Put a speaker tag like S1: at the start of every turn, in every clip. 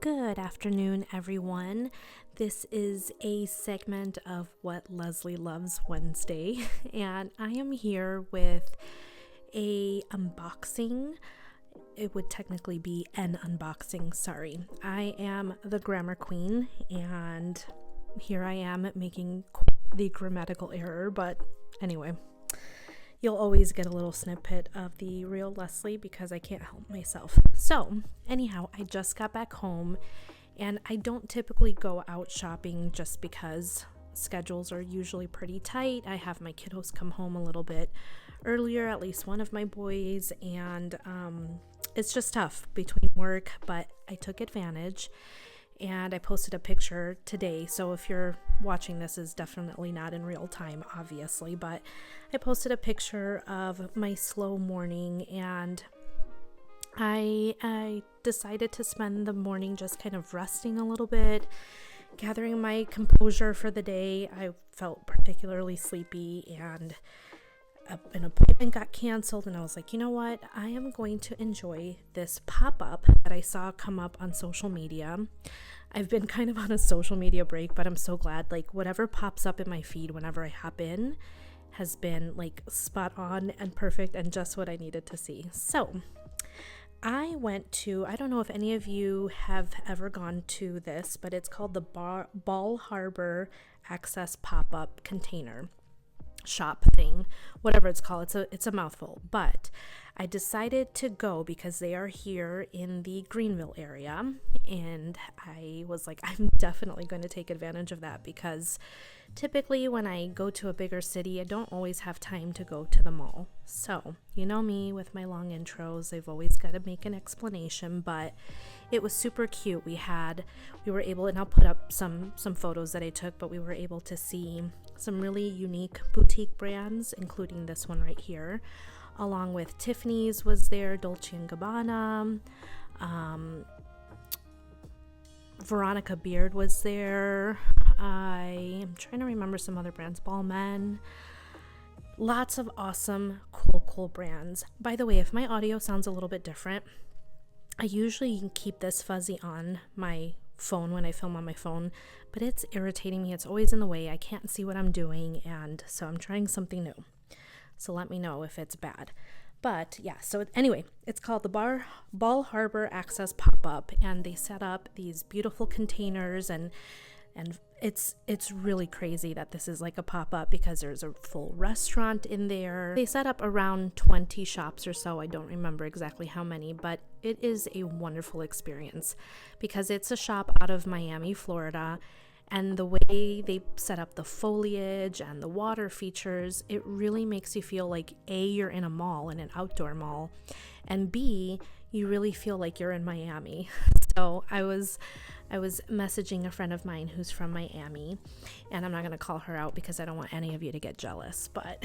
S1: Good afternoon, everyone. This is a segment of What Leslye Loves Wednesday, and I am here with a unboxing. It would technically be an unboxing, sorry. I am the grammar queen, and here I am making the grammatical error, but anyway. You'll always get a little snippet of the real Leslye because I can't help myself. So, anyhow, I just got back home and I don't typically go out shopping just because schedules are usually pretty tight. I have my kiddos come home a little bit earlier, at least one of my boys, and it's just tough between work, but I took advantage. And I posted a picture today, so if you're watching this, is definitely not in real time, obviously, but I posted a picture of my slow morning, and I decided to spend the morning just kind of resting a little bit, gathering my composure for the day. I felt particularly sleepy, and an appointment got canceled, and I was like, you know what, I am going to enjoy this pop-up that I saw come up on social media. I've been kind of on a social media break, but I'm so glad, like, whatever pops up in my feed whenever I hop in has been like spot on and perfect and just what I needed to see. So I went to, I don't know if any of you have ever gone to this, but it's called the Bal Harbour Access Pop-Up Container shop thing, whatever it's called. It's a mouthful, but I decided to go because they are here in the Greenville area, and I was like, I'm definitely going to take advantage of that because typically when I go to a bigger city, I don't always have time to go to the mall. So, you know me with my long intros, I've always got to make an explanation, but it was super cute. We were able, and I'll put up some photos that I took, but we were able to see some really unique boutique brands, including this one right here, along with Tiffany's was there, Dolce & Gabbana, Veronica Beard was there. I am trying to remember some other brands, Balmain. Lots of awesome, cool brands. By the way, if my audio sounds a little bit different, I usually keep this fuzzy on my phone when I film on my phone, but it's irritating me. It's always in the way. I can't see what I'm doing, and so I'm trying something new. So let me know if it's bad. But yeah, so anyway, it's called the Bal Harbour Access Pop-Up, and they set up these beautiful containers, and it's really crazy that this is like a pop-up because there's a full restaurant in there. They set up around 20 shops or so. I don't remember exactly how many, but it is a wonderful experience because it's a shop out of Miami, Florida. And the way they set up the foliage and the water features, it really makes you feel like A, you're in a mall, in an outdoor mall, and B, you really feel like you're in Miami. So I was messaging a friend of mine who's from Miami, and I'm not going to call her out because I don't want any of you to get jealous, but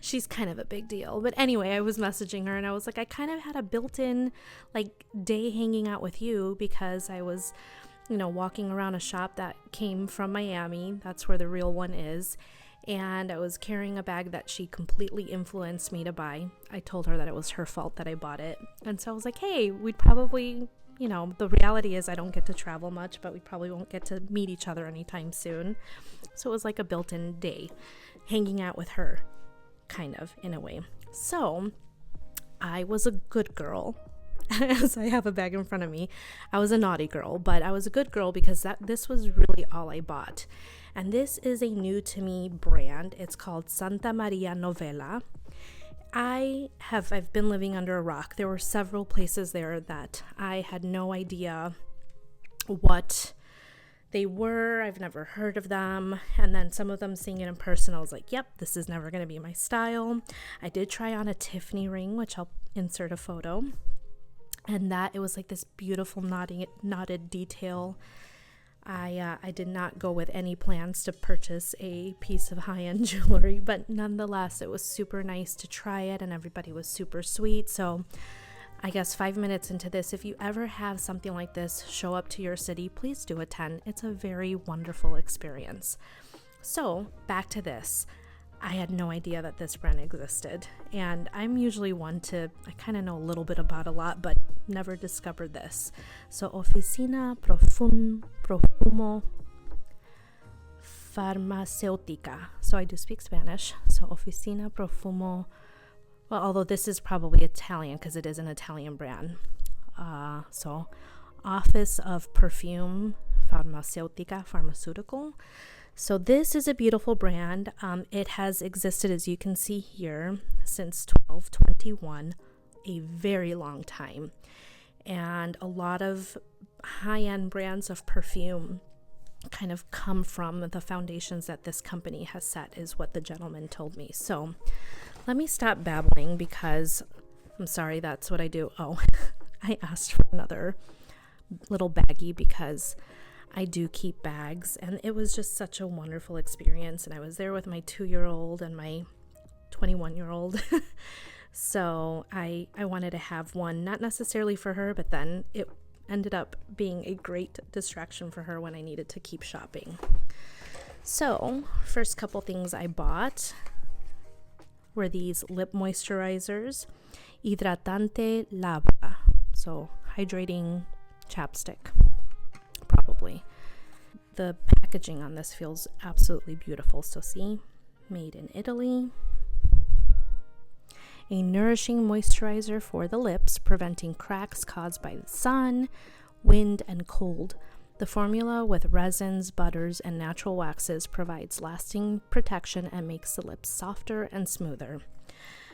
S1: she's kind of a big deal. But anyway, I was messaging her and I was like, I kind of had a built-in like day hanging out with you because I was walking around a shop that came from Miami. That's where the real one is. And I was carrying a bag that she completely influenced me to buy. I told her that it was her fault that I bought it. And so I was like, hey, we'd probably, the reality is I don't get to travel much, but we probably won't get to meet each other anytime soon. So it was like a built-in day hanging out with her, kind of, in a way. So I was a good girl. As I have a bag in front of me, I was a naughty girl, but I was a good girl because this was really all I bought. And this is a new to me brand. It's called Santa Maria Novella. I've been living under a rock. There were several places there that I had no idea what they were. I've never heard of them. And then some of them seeing it in person, I was like, yep, this is never going to be my style. I did try on a Tiffany ring, which I'll insert a photo. And that it was like this beautiful knotted detail. I did not go with any plans to purchase a piece of high-end jewelry, but nonetheless, it was super nice to try it, and everybody was super sweet. So I guess 5 minutes into this, if you ever have something like this show up to your city, please do attend. It's a very wonderful experience. So back to this. I had no idea that this brand existed. And I'm usually one to, I kind of know a little bit about a lot, but never discovered this. So Oficina Profumo Farmacéutica. So I do speak Spanish. So Oficina Profumo, well, although this is probably Italian because it is an Italian brand. So Office of Perfume Farmacéutica, pharmaceutical. So this is a beautiful brand. It has existed, as you can see here, since 1221, a very long time. And a lot of high-end brands of perfume kind of come from the foundations that this company has set, is what the gentleman told me. So let me stop babbling because I'm sorry, that's what I do. Oh, I asked for another little baggie because I do keep bags, and it was just such a wonderful experience. And I was there with my 2-year-old and my 21-year-old. So I wanted to have one, not necessarily for her, but then it ended up being a great distraction for her when I needed to keep shopping. So first couple things I bought were these lip moisturizers, Hidratante Labra, so hydrating chapstick, probably. The packaging on this feels absolutely beautiful. So see, made in Italy. A nourishing moisturizer for the lips, preventing cracks caused by the sun, wind, and cold. The formula with resins, butters, and natural waxes provides lasting protection and makes the lips softer and smoother.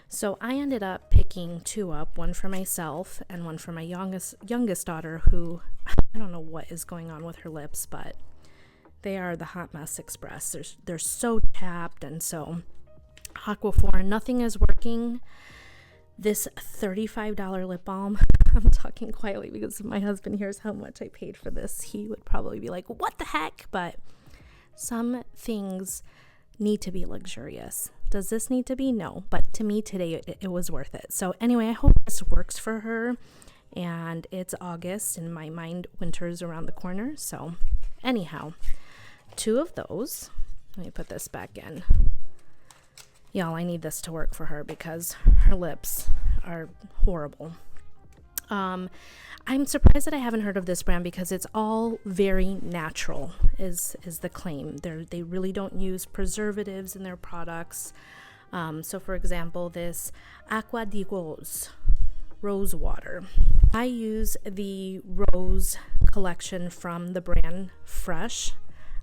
S1: So I ended up picking 2 up, one for myself and one for my youngest daughter, who I don't know what is going on with her lips, but they are the hot mess express. They're so chapped, and so Aquaphor, nothing is working. This $35 lip balm, I'm talking quietly because if my husband hears how much I paid for this, he would probably be like, what the heck? But some things need to be luxurious. Does this need to be? No. But to me today, it was worth it. So anyway, I hope this works for her. And it's August. In my mind, winter's around the corner. So anyhow, 2 of those. Let me put this back in. Y'all, I need this to work for her because her lips are horrible. I'm surprised that I haven't heard of this brand because it's all very natural, is the claim. They really don't use preservatives in their products. So for example, this Aqua di rose water. I use the rose collection from the brand Fresh.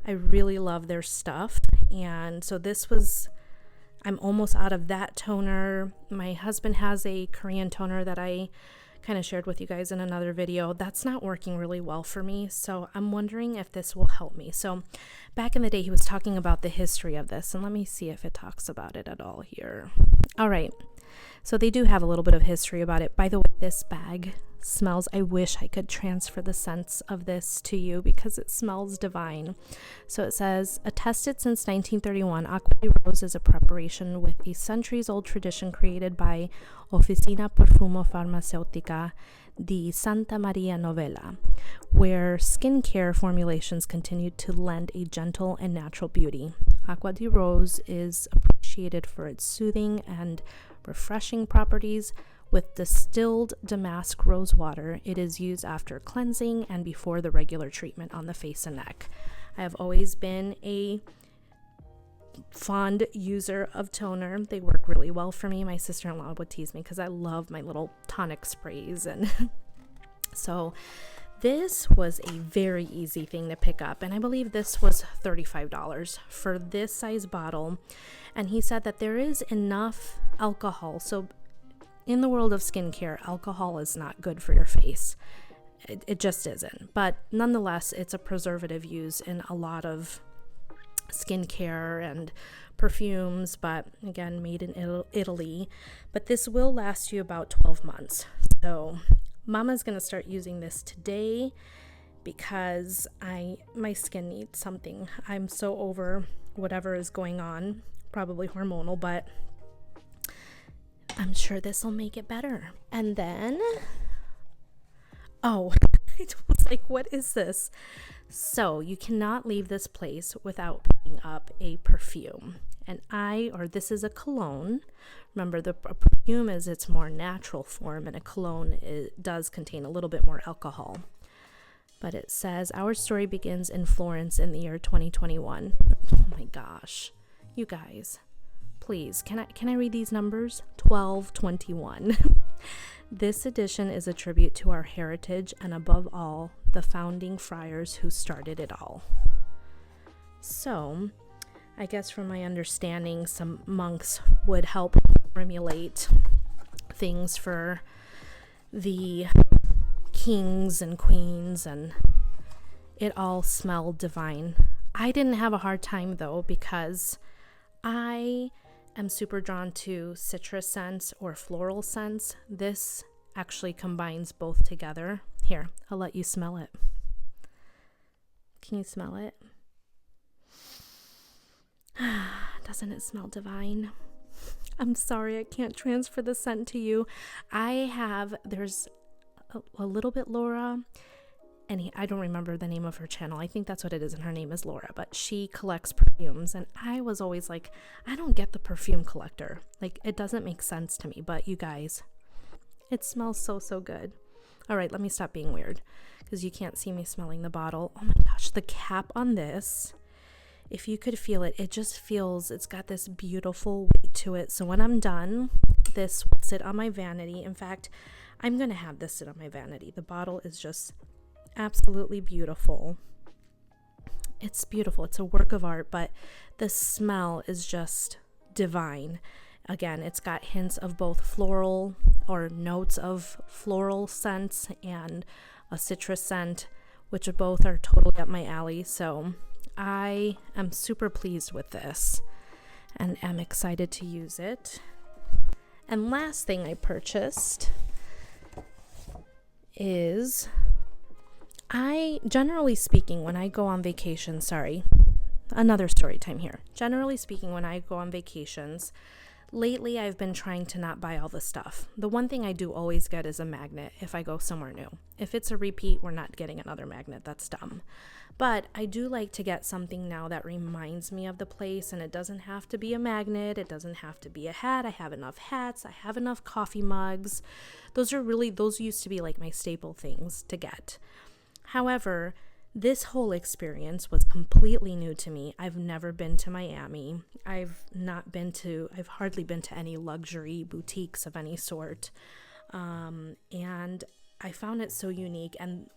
S1: I really love their stuff. And so I'm almost out of that toner. My husband has a Korean toner that I kind of shared with you guys in another video. That's not working really well for me, so I'm wondering if this will help me. So back in the day, he was talking about the history of this, and let me see if it talks about it at all here. All right, so they do have a little bit of history about it. By the way, this bag smells, I wish I could transfer the scents of this to you because it smells divine. So it says, attested since 1931, Aqua di Rose is a preparation with a centuries-old tradition created by Oficina Perfumo Farmacéutica di Santa Maria Novella, where skincare formulations continued to lend a gentle and natural beauty. Aqua di Rose is appreciated for its soothing and refreshing properties. With distilled damask rose water, it is used after cleansing and before the regular treatment on the face and neck. I have always been a fond user of toner. They work really well for me. My sister-in-law would tease me because I love my little tonic sprays. And so this was a very easy thing to pick up. And I believe this was $35 for this size bottle. And he said that there is enough alcohol. So in the world of skincare, alcohol is not good for your face. It just isn't. But nonetheless, it's a preservative used in a lot of skincare and perfumes, but again, made in Italy. But this will last you about 12 months. So Mama's going to start using this today because my skin needs something. I'm so over whatever is going on, probably hormonal, but I'm sure this will make it better. And then, oh, it was like, what is this? So you cannot leave this place without picking up a perfume. And this is a cologne. Remember, a perfume is its more natural form, and a cologne does contain a little bit more alcohol. But it says, our story begins in Florence in the year 2021. Oh my gosh. You guys, please, can I read these numbers? 1221. This edition is a tribute to our heritage and, above all, the founding friars who started it all. So, I guess from my understanding, some monks would help formulate things for the kings and queens, and it all smelled divine. I didn't have a hard time, though, because I am super drawn to citrus scents or floral scents. This actually combines both together. Here, I'll let you smell it. Can you smell it? Doesn't it smell divine? I'm sorry, I can't transfer the scent to you. There's a little bit Laura, and I don't remember the name of her channel. I think that's what it is, and her name is Laura, but she collects perfumes, and I was always like, I don't get the perfume collector. Like, it doesn't make sense to me, but you guys, it smells so, so good. All right, let me stop being weird, because you can't see me smelling the bottle. Oh my gosh, the cap on this, if you could feel it, it's got this beautiful weight to it. So when I'm done, this will sit on my vanity. In fact, I'm going to have this sit on my vanity. The bottle is just absolutely beautiful. It's beautiful. It's a work of art, but the smell is just divine. Again, it's got hints of both floral or notes of floral scents and a citrus scent, which both are totally up my alley. So I am super pleased with this and am excited to use it. And last thing I purchased is, generally speaking, when I go on vacation, another story time here. Generally speaking, when I go on vacations, lately I've been trying to not buy all the stuff. The one thing I do always get is a magnet if I go somewhere new. If it's a repeat, we're not getting another magnet. That's dumb. But I do like to get something now that reminds me of the place, and it doesn't have to be a magnet. It doesn't have to be a hat. I have enough hats. I have enough coffee mugs. Those used to be like my staple things to get. However, this whole experience was completely new to me. I've never been to Miami. I've hardly been to any luxury boutiques of any sort. And I found it so unique. And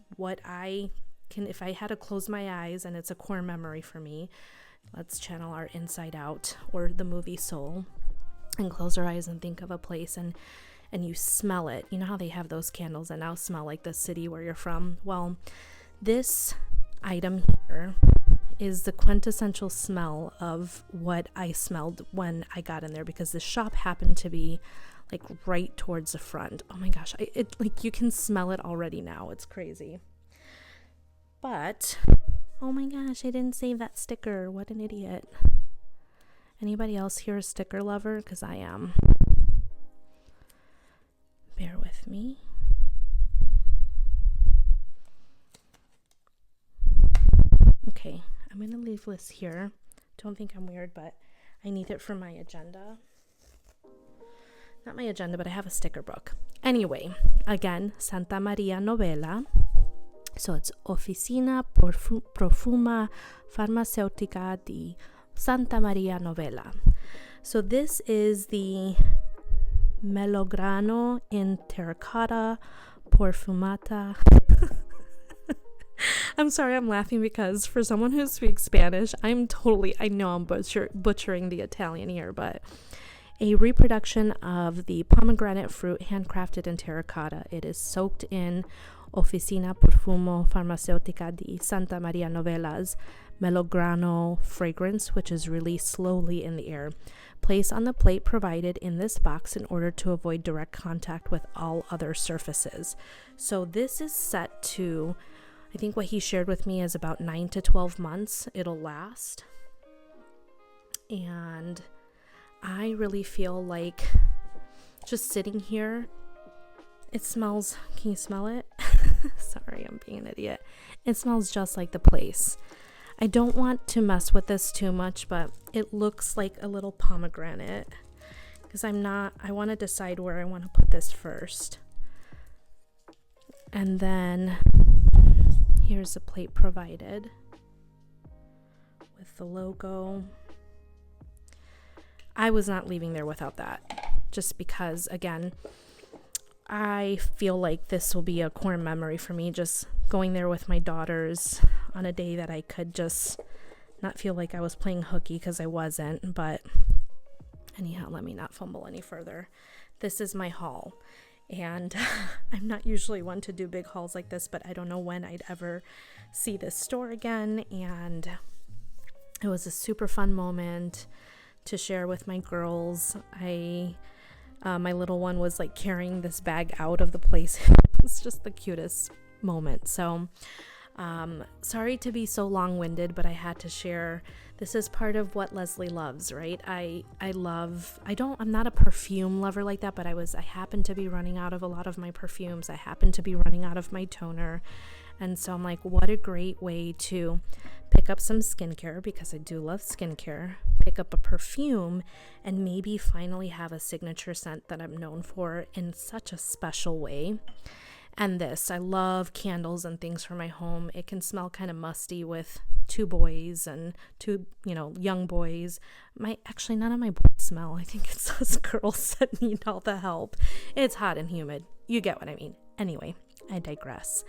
S1: if I had to close my eyes, and it's a core memory for me, let's channel our Inside Out or the movie Soul and close our eyes and think of a place and you smell it. You know how they have those candles that now smell like the city where you're from? Well, this item here is the quintessential smell of what I smelled when I got in there, because the shop happened to be like right towards the front. Oh my gosh, you can smell it already now. It's crazy. But, oh my gosh, I didn't save that sticker. What an idiot. Anybody else here a sticker lover? Because I am. Bear with me. Okay, I'm going to leave this here. Don't think I'm weird, but I need it for my agenda. Not my agenda, but I have a sticker book. Anyway, again, Santa Maria Novella. So it's Oficina Profuma Farmaceutica di Santa Maria Novella. So this is the Melograno in Terracotta Profumata. I'm sorry, I'm laughing because for someone who speaks Spanish, I know I'm butchering the Italian here, but a reproduction of the pomegranate fruit handcrafted in terracotta. It is soaked in Oficina Profumo Farmaceutica di Santa Maria Novella's Melograno fragrance, which is released slowly in the air. Place on the plate provided in this box in order to avoid direct contact with all other surfaces. So this is set to, I think what he shared with me is about 9 to 12 months it'll last. And I really feel like just sitting here, it smells, can you smell it? Sorry, I'm being an idiot. It smells just like the place. I don't want to mess with this too much, but it looks like a little pomegranate, because I want to decide where I want to put this first. And then here's a plate provided with the logo. I was not leaving there without that, just because, again, I feel like this will be a core memory for me, just going there with my daughters on a day that I could just not feel like I was playing hooky, because I wasn't. But anyhow, let me not fumble any further. This is my haul, and I'm not usually one to do big hauls like this, but I don't know when I'd ever see this store again, and it was a super fun moment to share with my girls. My little one was like carrying this bag out of the place. It's just the cutest moment. So sorry to be so long-winded, but I had to share. This is part of what Leslye loves, right? I'm not a perfume lover like that, but I happen to be running out of a lot of my perfumes. I happen to be running out of my toner. And so I'm like, what a great way to pick up some skincare, because I do love skincare, pick up a perfume, and maybe finally have a signature scent that I'm known for in such a special way. And this, I love candles and things for my home. It can smell kind of musty with two boys and two, young boys. Actually, none of my boys smell. I think it's us girls that need all the help. It's hot and humid. You get what I mean. Anyway, I digress.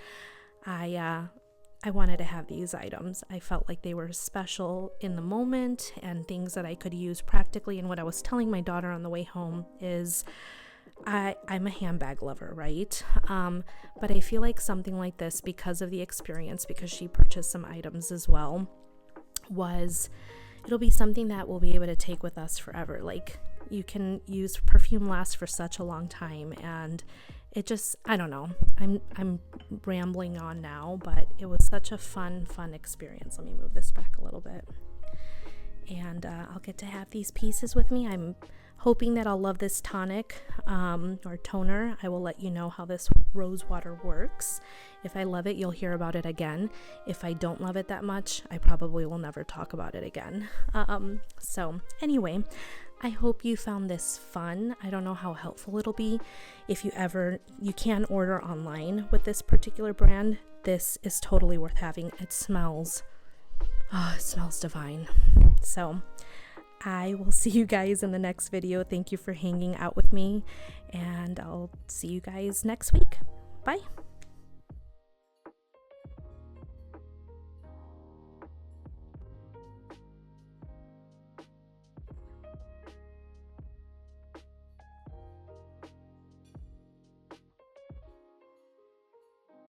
S1: I wanted to have these items. I felt like they were special in the moment and things that I could use practically. And what I was telling my daughter on the way home is I'm a handbag lover, right? But I feel like something like this, because of the experience, because she purchased some items as well, it'll be something that we'll be able to take with us forever. Like, you can use perfume lasts for such a long time, and it just, I don't know, I'm rambling on now, but it was such a fun experience. Let me move this back a little bit. And I'll get to have these pieces with me. I'm hoping that I'll love this tonic or toner. I will let you know how this rose water works. If I love it, you'll hear about it again. If I don't love it that much, I probably will never talk about it again. So anyway, I hope you found this fun. I don't know how helpful it'll be. If you can order online with this particular brand. This is totally worth having. It smells divine. So I will see you guys in the next video. Thank you for hanging out with me, and I'll see you guys next week. Bye.